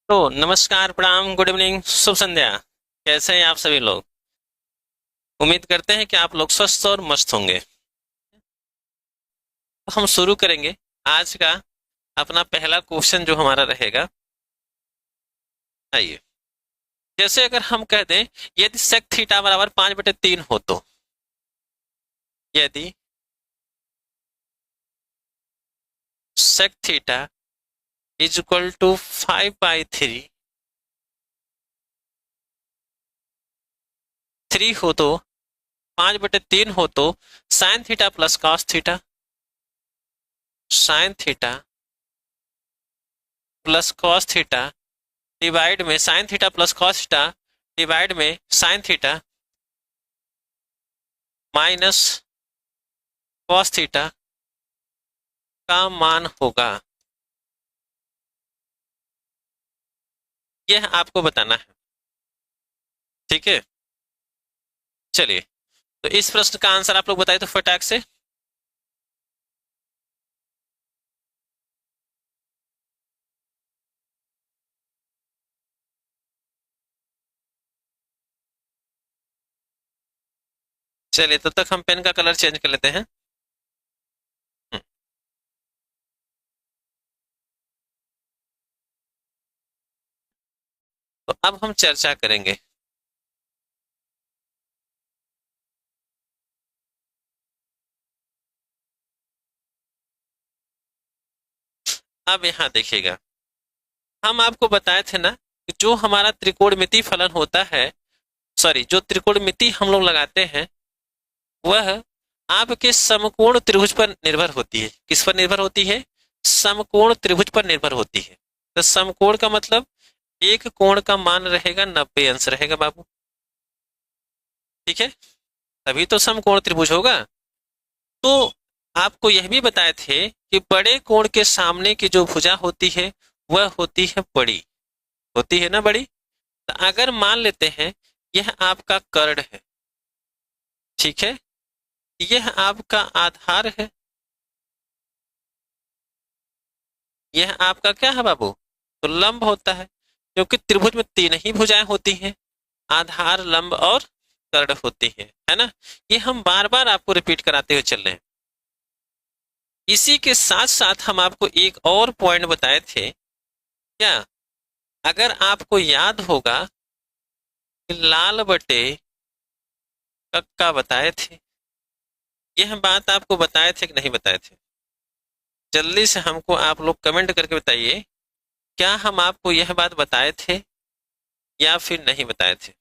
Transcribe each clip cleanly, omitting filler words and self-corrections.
तो नमस्कार, प्रणाम, गुड इवनिंग, शुभ संध्या। कैसे हैं आप सभी लोग? उम्मीद करते हैं कि आप लोग स्वस्थ और मस्त होंगे। तो हम शुरू करेंगे आज का अपना पहला क्वेश्चन जो हमारा रहेगा। आइए, जैसे अगर हम कह दें, यदि sec थीटा बराबर 5/3 हो तो, यदि sec theta is equal to 5/3 हो तो, 5/3 हो तो sine theta plus cos theta, sine theta plus cos theta divide में sine theta plus cos theta divide में sine theta minus cos theta का मान होगा। यह आपको बताना है। ठीक है, चलिए, तो इस प्रश्न का आंसर आप लोग बताइए तो फटाक से। चलिए, तब तक हम पेन का कलर चेंज कर लेते हैं। हम्म, तो अब हम चर्चा करेंगे। अब यहाँ देखिएगा, हम आपको बताए थे ना कि जो हमारा त्रिकोणमिति फलन होता है, सॉरी, जो त्रिकोणमिति हम लोग लगाते हैं, वह आपके समकोण त्रिभुज पर निर्भर होती है। किस पर निर्भर होती है? समकोण त्रिभुज पर निर्भर होती है। तो समकोण का मतलब एक कोण का मान रहेगा 90 अंश रहेगा बाबू। ठीक है, तभी तो समकोण त्रिभुज होगा। तो आपको यह भी बताए थे कि बड़े कोण के सामने की जो भुजा होती है वह होती है बड़ी, होती है ना बड़ी। तो अगर मान लेते हैं यह आपका कर्ण है, ठीक है, यह आपका आधार है, यह आपका क्या है बाबू? तो लंब होता है, क्योंकि त्रिभुज में तीन ही भुजाएं होती हैं, आधार, लंब और कर्ण होती है ना। ये हम बार बार आपको रिपीट कराते हुए चल रहे हैं। इसी के साथ साथ हम आपको एक और पॉइंट बताए थे क्या? अगर आपको याद होगा कि लाल बटे कक्का बताए थे, यह बात आपको बताए थे कि नहीं बताए थे? जल्दी से हमको आप लोग कमेंट करके बताइए, क्या हम आपको यह बात बताए थे या फिर नहीं बताए थे?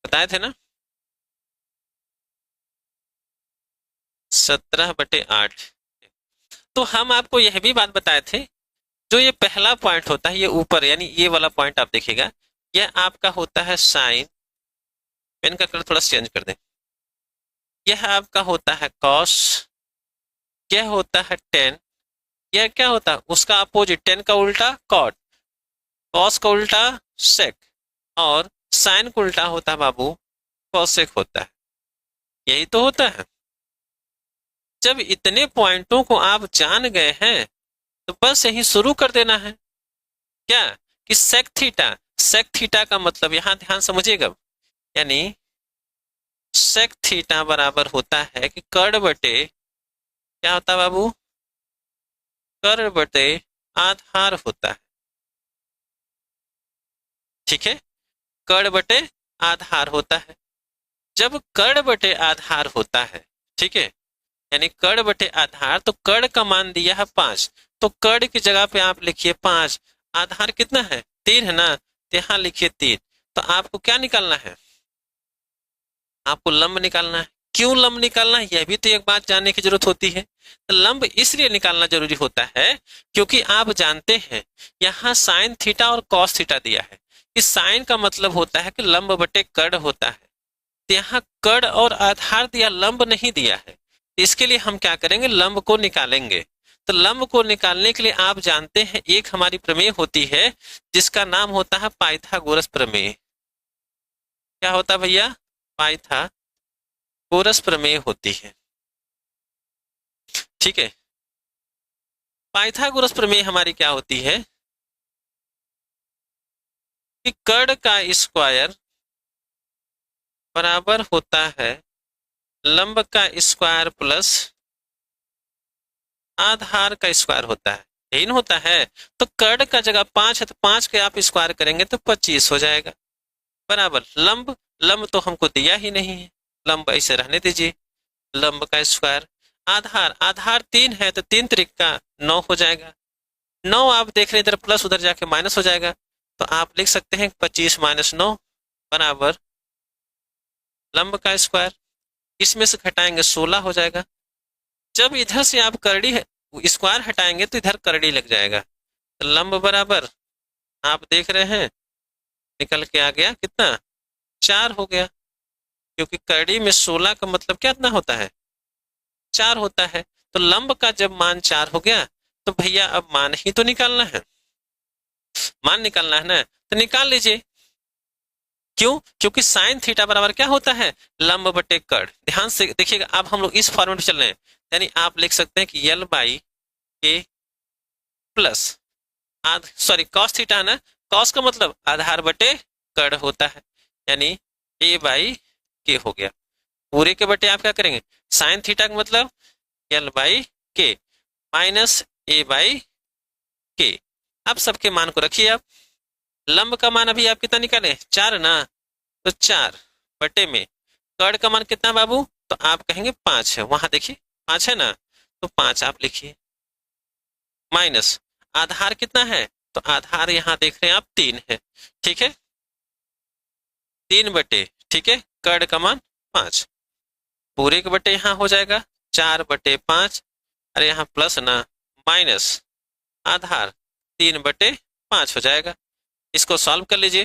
बताए थे ना? 17/8। तो हम आपको यह भी बात बताए थे, जो ये पहला पॉइंट होता है, ये ऊपर यानी ये वाला पॉइंट आप देखिएगा, यह आपका होता है साइन। पेन का कलर थोड़ा चेंज कर दें। यह आपका होता है कॉस, यह होता है टेन, यह क्या होता है? उसका अपोजिट, टेन का उल्टा कॉट, कॉस का उल्टा सेक, और साइन का उल्टा होता है बाबू कॉसेक होता है। यही तो होता है। जब इतने पॉइंटों को आप जान गए हैं तो बस यही शुरू कर देना है। क्या? कि सेक थीटा, सेक थीटा का मतलब यहां ध्यान समझिएगा, यानी सेक थीटा बराबर होता है कि कर्ण बटे, क्या होता है बाबू? कर्ण बटे आधार होता है। ठीक है, कर्ण बटे आधार होता है। जब कर्ण बटे आधार होता है, ठीक है, यानी कर्ण बटे आधार, तो कर्ण का मान दिया है 5, तो कर्ण की जगह पे आप लिखिए 5। आधार कितना है? 3 है ना, तो यहाँ लिखिए 3। तो आपको क्या निकालना है? आपको लंब निकालना है। क्यों लंब निकालना है, यह भी तो एक बात जानने की जरूरत होती है। तो लंब इसलिए निकालना जरूरी होता है क्योंकि आप जानते हैं यहाँ साइन थीटा और कॉस थीटा दिया है। इस साइन का मतलब होता है कि लंब बटे कर्ण होता है। तो यहाँ कर्ण और आधार दिया, लंब नहीं दिया है। तो इसके लिए हम क्या करेंगे? लंब को निकालेंगे। तो लंब को निकालने के लिए आप जानते हैं एक हमारी प्रमेय होती है जिसका नाम होता है पाइथागोरस प्रमेय। क्या होता है भैया? पाइथागोरस प्रमेय होती है। ठीक है, पाइथागोरस प्रमेय हमारी क्या होती है कि कर्ण का स्क्वायर बराबर होता है लंब का स्क्वायर प्लस आधार का स्क्वायर होता है, यही न होता है। तो कर्ण का जगह 5 है तो 5 के आप स्क्वायर करेंगे तो 25 हो जाएगा, बराबर लंब, लंब तो हमको दिया ही नहीं है, लंब ऐसे रहने दीजिए, लंब का स्क्वायर, आधार, आधार 3 है तो 3 त्रिका 9 हो जाएगा, 9 आप देख रहे हैं इधर प्लस उधर जाके माइनस हो जाएगा, तो आप लिख सकते हैं 25 माइनस 9 बराबर लंब का स्क्वायर, इसमें से घटाएंगे 16 हो जाएगा। जब इधर से आप करड़ी स्क्वायर हटाएंगे तो इधर करड़ी लग जाएगा, तो लंब बराबर आप देख रहे हैं निकल के आ गया कितना 4 हो गया, क्योंकि करड़ी में 16 का मतलब कितना होता है 4 होता है। तो लंब का जब मान 4 हो गया तो भैया अब मान ही तो निकालना है, मान निकालना है ना, तो निकाल लीजिए। क्यों? क्योंकि साइन थीटा बराबर क्या होता है लंब बटे कर्ण। ध्यान से देखिएगा, अब हम लोग इस फॉर्मेट में चल रहे हैं, यानी आप लिख सकते हैं कि यल बाई के प्लस सॉरी कॉस थीटा है ना, कॉस का मतलब आधार बटे कर्ण होता है, यानी ए बाई के हो गया, पूरे के बटे आप क्या करेंगे साइन थीटा का मतलब यल बाई के माइनस ए बाई के। अब सबके मान को रखिए, आप लंब का मान अभी आप कितना निकाले 4 ना, तो 4 बटे में कर्ण का मान कितना बाबू, तो आप कहेंगे 5 है, वहां देखिए 5 है ना, तो 5 आप लिखिए, माइनस आधार कितना है, तो आधार यहां देख रहे हैं आप 3 है, ठीक है 3 बटे, ठीक है कर्ण का मान 5, पूरे के बटे यहां हो जाएगा 4 बटे 5, अरे यहाँ प्लस ना माइनस आधार 3 बटे 5 हो जाएगा। इसको सॉल्व कर लीजिए,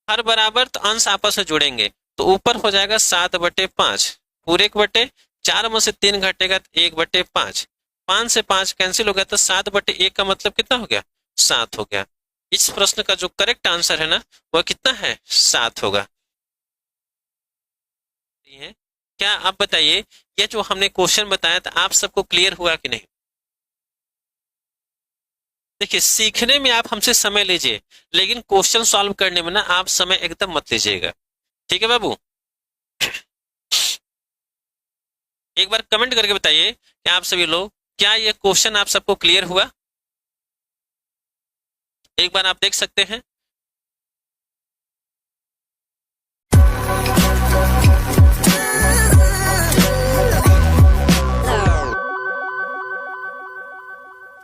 हर बराबर तो अंश आपस में जुड़ेंगे, तो ऊपर हो जाएगा 7 बटे 5, पूरे के बटे 4 में से 3 घटेगा तो 1 बटे 5, 5 से 5 कैंसिल हो गया तो 7 बटे 1 का मतलब कितना हो गया 7 हो गया। इस प्रश्न का जो करेक्ट आंसर है ना वह कितना है 7 होगा। क्या आप बताइए, ये जो हमने क्वेश्चन बताया था आप सबको क्लियर हुआ कि नहीं? देखिए सीखने में आप हमसे समय लीजिए, लेकिन क्वेश्चन सॉल्व करने में ना आप समय एकदम मत लीजिएगा, ठीक है बाबू? एक बार कमेंट करके बताइए कि आप सभी लोग क्या ये क्वेश्चन आप सबको क्लियर हुआ, एक बार आप देख सकते हैं।